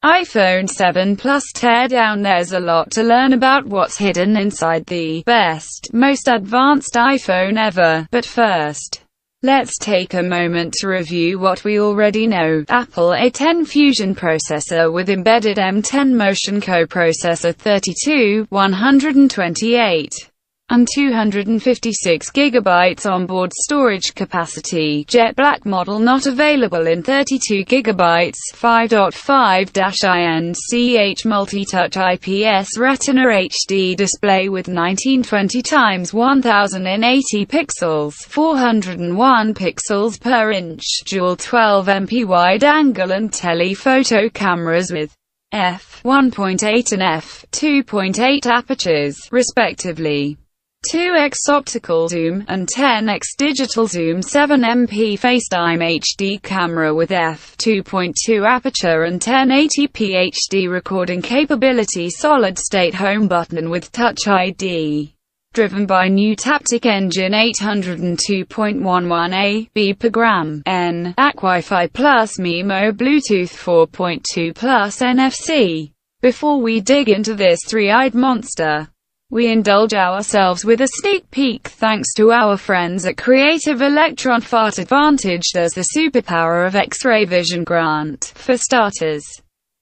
iPhone 7 Plus teardown. There's a lot to learn about what's hidden inside the best, most advanced iPhone ever, but first, let's take a moment to review what we already know. Apple A10 Fusion processor with embedded M10 motion coprocessor 32, 128. and 256 GB onboard storage capacity. Jet black model not available in 32 GB. 5.5-inch multi-touch IPS Retina HD display with 1920x1080 pixels, 401 pixels per inch, dual 12MP wide angle and telephoto cameras with f1.8 and f2.8 apertures, respectively. 2x optical zoom, and 10x digital zoom. 7MP FaceTime HD camera with f2.2 aperture and 1080p HD recording capability. Solid-state home button with Touch ID. Driven by new Taptic engine 802.11a, B per gram, N, AC Wi-Fi plus MIMO Bluetooth 4.2 plus NFC. Before we dig into this three-eyed monster, we indulge ourselves with a sneak peek thanks to our friends at Creative Electron.We. Advantage: there's the superpower of X-ray vision. Grant. For starters,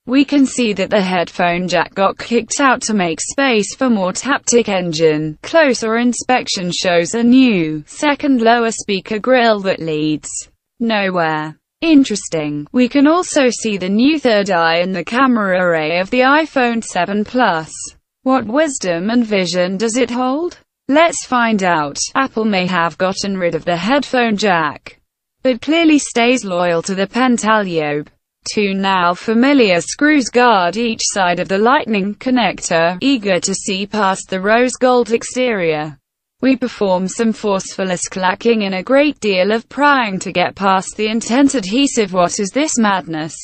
we can see that the headphone jack got kicked out to make space for more Taptic engine. Closer inspection shows a new, second lower speaker grille that leads nowhere. Interesting. We can also see the new third eye in the camera array of the iPhone 7 Plus. What wisdom and vision does it hold? Let's find out. Apple may have gotten rid of the headphone jack, but clearly stays loyal to the Pentalobe. Two now familiar screws guard each side of the lightning connector, eager to see past the rose gold exterior. We perform some forceful clacking and a great deal of prying to get past the intense adhesive. What is this madness?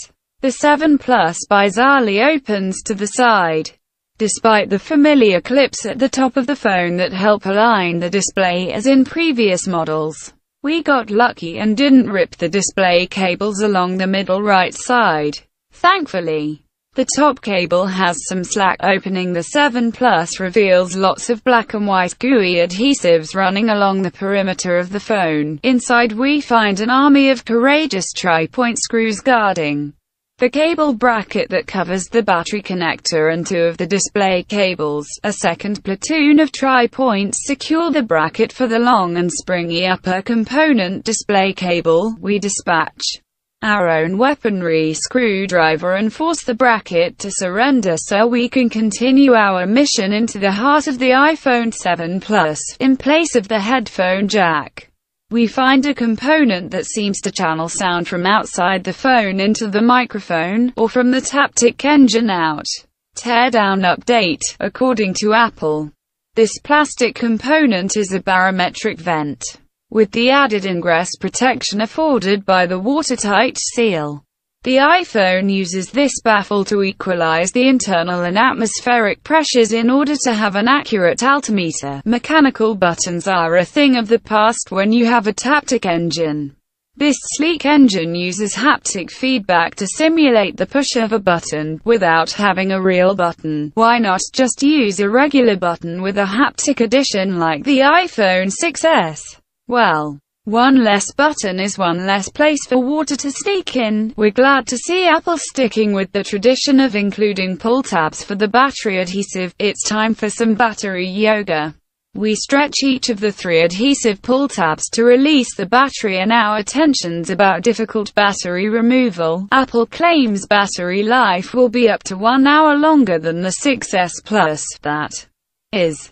The 7 Plus bizarrely opens to the side. Despite the familiar clips at the top of the phone that help align the display as in previous models, we got lucky and didn't rip the display cables along the middle right side. Thankfully, the top cable has some slack. Opening the 7 Plus reveals lots of black and white gooey adhesives running along the perimeter of the phone. Inside we find an army of courageous tri-point screws guarding the cable bracket that covers the battery connector and two of the display cables. A second platoon of tri-points secure the bracket for the long and springy upper component display cable. We dispatch our own weaponry screwdriver and force the bracket to surrender so we can continue our mission into the heart of the iPhone 7 Plus. In place of the headphone jack, we find a component that seems to channel sound from outside the phone into the microphone, or from the Taptic engine out. Teardown update. According to Apple, this plastic component is a barometric vent, with the added ingress protection afforded by the watertight seal. The iPhone uses this baffle to equalize the internal and atmospheric pressures in order to have an accurate altimeter. Mechanical buttons are a thing of the past when you have a Taptic engine. This sleek engine uses haptic feedback to simulate the push of a button, without having a real button. Why not just use a regular button with a haptic addition like the iPhone 6s? Well, one less button is one less place for water to sneak in. We're glad to see Apple sticking with the tradition of including pull tabs for the battery adhesive. It's time for some battery yoga. We stretch each of the three adhesive pull tabs to release the battery, and our attention's about difficult battery removal. Apple claims battery life will be up to 1 hour longer than the 6s Plus. That is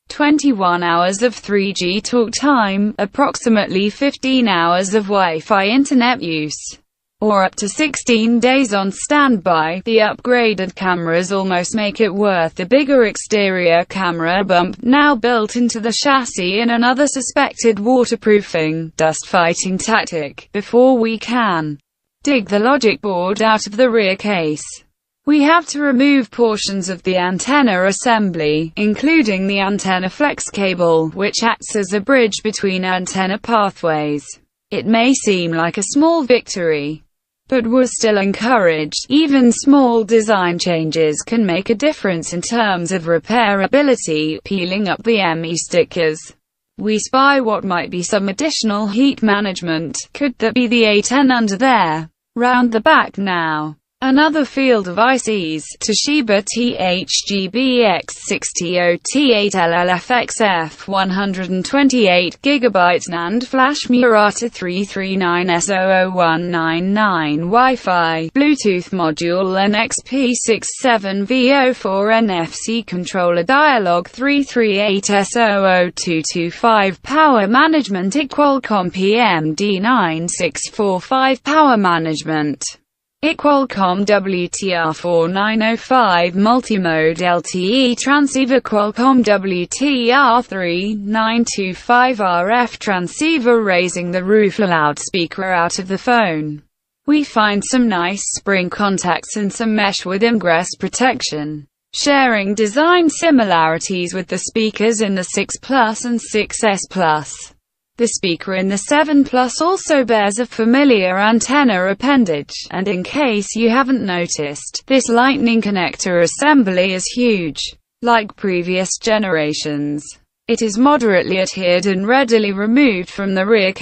21 hours of 3G talk time, approximately 15 hours of Wi-Fi internet use, or up to 16 days on standby. The upgraded cameras almost make it worth the bigger exterior camera bump, now built into the chassis, and another suspected waterproofing, dust-fighting tactic. Before we can dig the logic board out of the rear case, we have to remove portions of the antenna assembly, including the antenna flex cable, which acts as a bridge between antenna pathways. It may seem like a small victory, but was still encouraged. Even small design changes can make a difference in terms of repairability. Peeling up the ME stickers, we spy what might be some additional heat management. Could that be the A10 under there? Round the back now. Another field of ICs, Toshiba THGB-X60OT8LLFXF 128GB NAND flash, Murata 339S00199 Wi-Fi, Bluetooth module, NXP67V04 NFC controller, Dialog 338S00225 power management, Qualcomm PMD9645 power management. Qualcomm WTR4905 multimode LTE transceiver, Qualcomm WTR3925 RF transceiver, raising the roof loudspeaker out of the phone. We find some nice spring contacts and some mesh with ingress protection, sharing design similarities with the speakers in the 6 Plus and 6S Plus. The speaker in the 7 Plus also bears a familiar antenna appendage, and in case you haven't noticed, this lightning connector assembly is huge. Like previous generations, it is moderately adhered and readily removed from the rear case.